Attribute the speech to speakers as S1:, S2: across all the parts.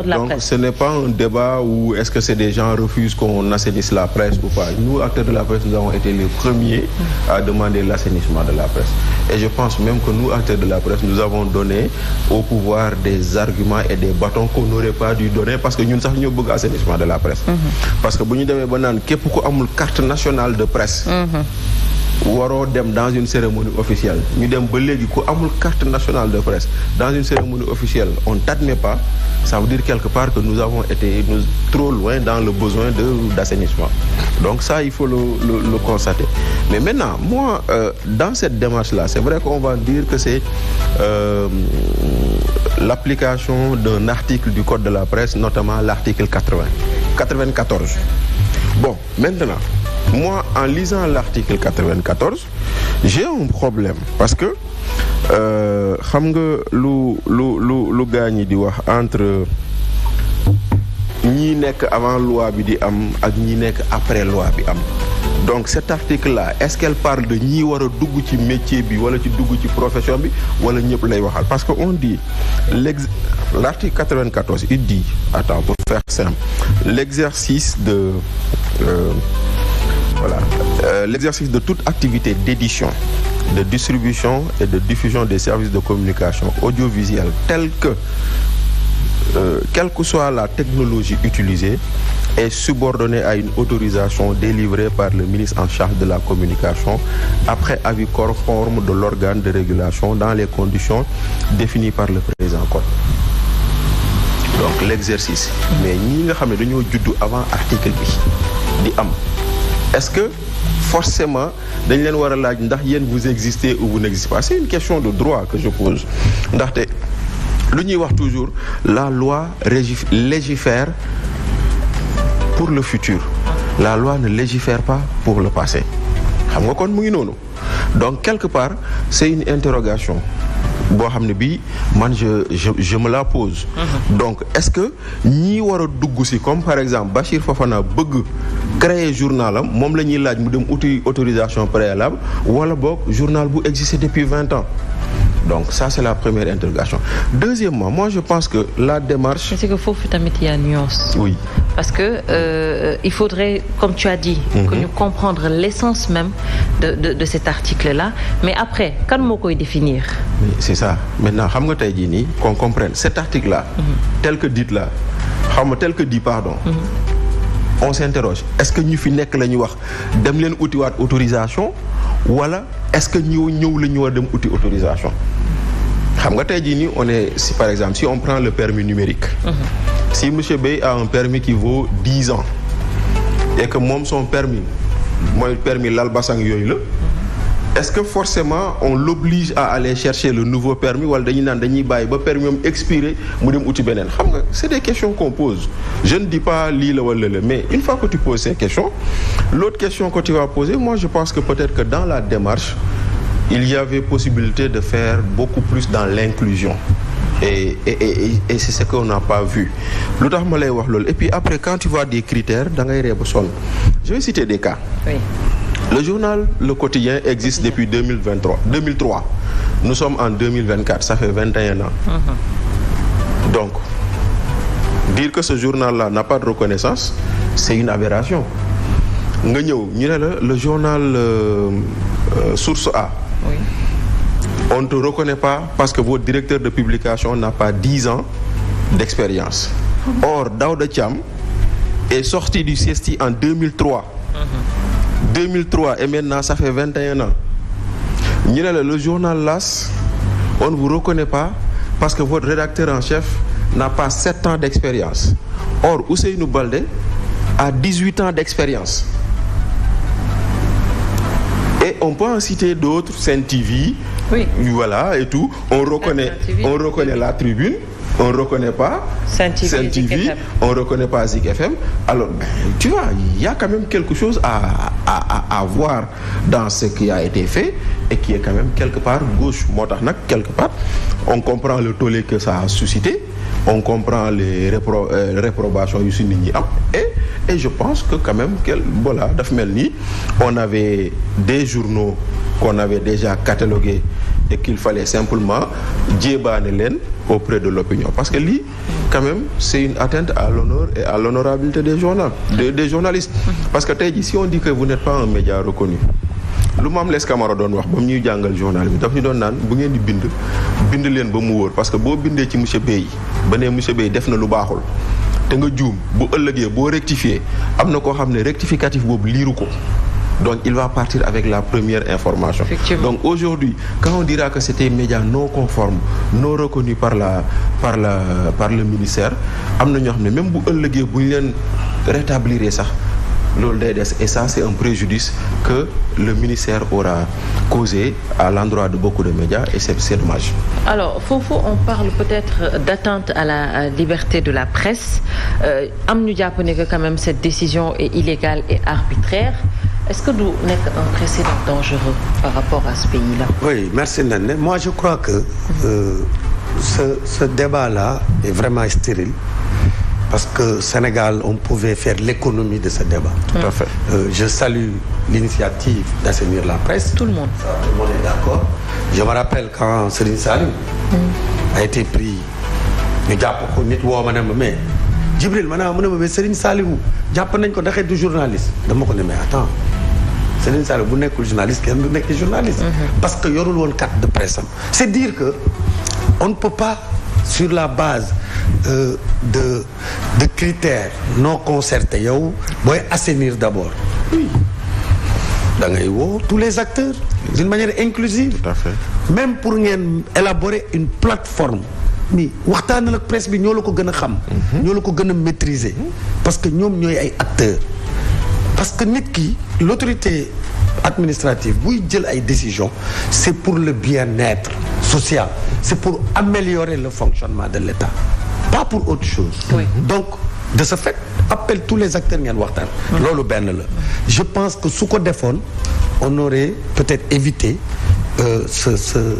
S1: Donc ce n'est pas un débat où est-ce que c'est des gens refusent qu'on assainisse la presse ou pas. Nous, acteurs de la presse, nous avons été les premiers à demander l'assainissement de la presse. Et je pense même que nous, acteurs de la presse, nous avons donné au pouvoir des arguments et des bâtons qu'on n'aurait pas dû donner parce que nous ne savons pas l'assainissement de la presse. Parce que si nous avons une carte nationale de presse, waroo dem dans une cérémonie officielle ñu dem ba léegi ku amul carte nationale de presse dans une cérémonie officielle on t'admet pas, ça veut dire quelque part que nous avons été trop loin dans le besoin d'assainissement. Donc ça, il faut le constater. Mais maintenant, moi, dans cette démarche-là, c'est vrai qu'on va dire que c'est l'application d'un article du Code de la presse, notamment l'article 94. Bon, maintenant, moi, en lisant l'article 94, j'ai un problème parce que xam nga lu gaañ di wax entre ñi nekk avant loi bi di am ak ñi nekk après loi bi am. Donc cet article-là, est-ce qu'elle parle de ñi war a dugg ci métier bi wala ci dugg ci profession bi wala ñëpp lay waxal? Parce que on dit l'article 94, il dit, attends, pour faire simple, l'exercice de l'exercice de toute activité d'édition, de distribution et de diffusion des services de communication audiovisuelle tels que, quelle que soit la technologie utilisée, est subordonnée à une autorisation délivrée par le ministre en charge de la communication après avis conforme de l'organe de régulation dans les conditions définies par le présent code. Donc l'exercice. Mais ñi nga xam ne dañoo juddu avant article bi di am. Est-ce que forcément dañ leen war a laaj ndax yéen vous existez ou vous n'existez pas? C'est une question de droit que je pose. Ndaxte lu ñuy wax toujours, la loi légifère pour le futur. La loi ne légifère pas pour le passé. Xam nga kon mu ngi noonu. Donc quelque part, c'est une interrogation. Boo xam ne bii man je me la pose. Donc est-ce que ñi war a dugg si comme par exemple Bachir Fofana bëgg créer journal am moom la ñuy laaj mu dem uti autorisation préalable wala boog journal bu existé depuis 20 ans. Donc ça c'est la première interrogation. Deuxièmement, moi je pense que la démarche... C'est que foofu tamit il y a nuance. Oui. Parce que il faudrait, comme tu as dit, que nous comprendre l'essence même de cet article-là. Mais après, quand moo koy définir? C'est ça. Maintenant, xam nga tey jii nii qu'on comprenne cet article-là, tel que dit là, xam nga tel que dit pardon. On s'interroge. Est-ce que ñu fi nekk la ñuy wax dem leen utiwaat autorisation wala est-ce que ñëw la ñu war dem uti autorisation? Xam nga tey jii nii on est si par exemple si on prend le permis numérique. Si monsieur Bey a un permis qui vaut 10 ans et que moom son permis mooy permis lalbasang yooyu la, est-ce que forcément on l'oblige à aller chercher le nouveau permis wala dañuy naan dañuy bàyyi ba permis am expiré mu dem uti beneen? Xam nga c'est des questions qu'on pose. Je ne dis pas lii la wala la, mais une fois que tu poses ces questions, l'autre question que tu vas poser, moi je pense que peut-être que dans la démarche il y avait possibilité de faire beaucoup plus dans l'inclusion. Et c'est ce qu'on n'a pas vu. Lu tax ma lay wax loolu. Et puis après quand tu vois des critères da ngay ree ba sonn. Je vais citer des cas. Oui. Le journal Le Quotidien existe depuis 2003. Nous sommes en 2024, ça fait 21 ans. Donc dire que ce journal-là n'a pas de reconnaissance, c'est une aberration. Nga ñëw ñu ne la le journal Source A. Oui. On ne te reconnaît pas parce que votre directeur de publication n'a pas 10 ans d'expérience. Or, Daouda Thiam est sorti du CESTI en 2003. 2003 et maintenant ça fait 21 ans. Ñu ne la le journal L'As, on ne vous reconnaît pas parce que votre rédacteur en chef n'a pas 7 ans d'expérience. Or, Ousseynou Baldé a 18 ans d'expérience. Et on peut en citer d'autres, Sen TV, oui. Voilà, et tout. On reconnaît la Tribune, on ne reconnaît pas Sen TV, on ne reconnaît pas Zik FM. Alors, tu vois, il y a quand même quelque chose à voir dans ce qui a été fait et qui est quand même quelque part gauche. Moo tax nag quelque part, on comprend le tollé que ça a suscité, on comprend les réprobations yu si nit ñi am et je pense que quand même voilà daf mel ni on avait des journaux qu'on avait déjà catalogués et qu'il fallait simplement jébaane leen auprès de l'opinion parce que lii quand même c'est une atteinte à l'honneur et à l'honorabilité des journalistes parce que tey jii si on dit que vous n'êtes pas un média reconnu lu Mame Less Camara doon wax ba mu ñuy jàngal journal bi daf ñu doon naan bu ngeen di bind leen ba mu wóor parce que boo bindee ci monsieur Bey ba ne monsieur Bey def na lu baaxul te nga juum bu ëllëgee boo rectifier am na koo xam ne rectificatif boobu liiru ko donc il va partir avec la première information. Donc aujourd'hui quand on dira que c'était un média non conforme non reconnu par le ministère am na ñoo xam ne même bu ëllëgee bu ñu leen rétablir sax loolu day des et ça c'est un préjudice que le ministère aura causé à l'endroit de beaucoup de médias et c'est dommage.
S2: Alors foofu on parle peut-être d'atteinte à la liberté de la presse am ñu jàpp ne que quand même cette décision est illégale et arbitraire. Est-ce que du nekk un précédent dangereux par rapport à ce pays-là?
S3: Oui, merci Néné. Moi je crois que ce débat-là est vraiment stérile. Parce que Sénégal, on pouvait faire l'économie de ce débat.
S1: Tout à fait.
S3: Je salue l'initiative d'assainir la presse.
S2: Tout le monde.
S3: Ça, tout le monde est d'accord. Je me rappelle quand Serigne Saliou a été pris, ñu jàpp ko nit woo ma ne ma mais Djibril ma ne ma mais Serigne Saliou jàpp nañ ko ndaxee du journaliste dama ko ne mais attends Serigne Saliou bu nekkul journaliste kenn du nekk journaliste. Parce que yorul woon carte de presse am. C'est dire que on ne peut pas sur la base de critères non concertés yow booy assainir d'abord oui da ngay woo tous les acteurs d'une manière inclusive.
S1: Tout à fait.
S3: Même pour ngeen élaborer une plateforme mi waxtaanal ak presse bi ñoo la ko gën a xam. ñoo la ko gën a maîtriser. parce que ñoom ñooy ay acteurs. parce que nit ki l'autorité administrative buy jël ay décisions c'est pour le bien-être social c'est pour améliorer le fonctionnement de l'État pas pour autre chose.
S2: Oui.
S3: Donc de ce fait appelle tous les acteurs ngeen waxtaan. loolu benn la. je pense que su ko defoon on aurait peut-être évité ce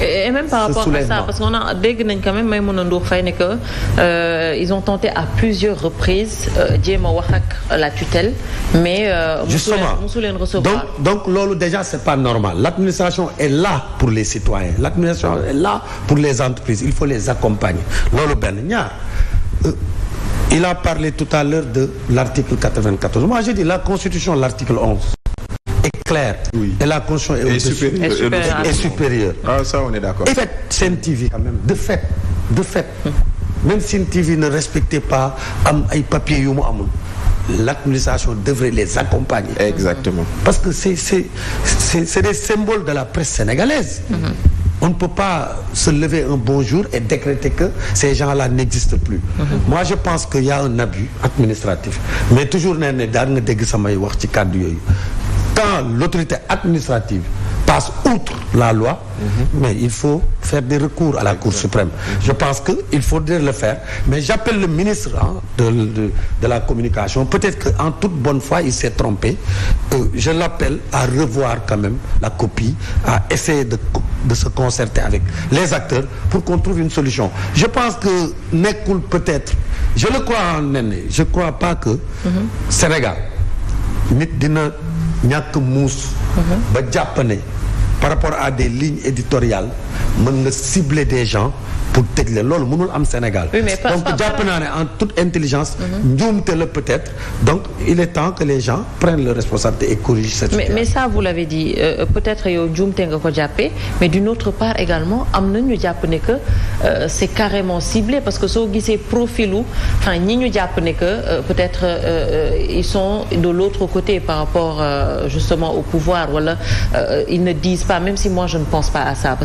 S2: et même par rapport à ça parce qu'on a dégg nañ quand même Maïmouna Ndour Faye ne que ils ont tenté à plusieurs reprises jéem a wax ak la tutelle mais
S3: justement
S2: musu leen recevoir.
S3: donc loolu déjà c'est pas normal. L'administration est là pour les citoyens, l'administration est là pour les entreprises, il faut les accompagner. Loolu benn ñaar il a parlé tout à l'heure de l'article 94. Moi je dis la Constitution, l'article 11 est clair. Oui. Et la Constitution est supérieure.
S1: Ah, ça on est d'accord.
S3: Et fait Sen TV quand même de fait même Sen TV ne respectait pas am ay papiers yu mu amul. L'administration devrait les accompagner.
S1: Exactement.
S3: Parce que c'est des symboles de la presse sénégalaise. On ne peut pas se lever un bon jour et décréter que ces gens-là n'existent plus. Moi je pense qu'il y a un abus administratif. Mais toujours nee ne daan nga dégg samay wax ci kàddu yooyu. Quand l'autorité administrative passe outre la loi, mais il faut faire des recours à la Cour suprême. Je pense qu'il faudrait le faire, mais j'appelle le ministre de la communication, peut-être qu'en toute bonne foi il s'est trompé, je l'appelle à revoir quand même la copie, à essayer de se concerter avec les acteurs pour qu'on trouve une solution. Je pense que nekkul peut-être, je le crois en Néné, je crois pas que Sénégal nit dina ñàkk muus ba jàpp ne par rapport à des lignes éditoriales mën nga cibler des gens pour tëj leen loolu mënul am Sénégal.
S2: Oui, mais
S3: donc jàpp naa ne en toute intelligence njuumte la peut-être donc il est temps que les gens prennent leurs responsabilités et corrigent cette situation.
S2: mais ça vous l'avez dit peut-être yow njuumte nga ko jàppee mais d'une autre part également am na ñu jàpp ne que c'est carrément ciblé parce que soo gisee profilu enfin ñi ñu jàpp ne que peut-être ils sont de l'autre côté par rapport justement au pouvoir wala ils ne disent pas même si moi je ne pense pas à ça parce que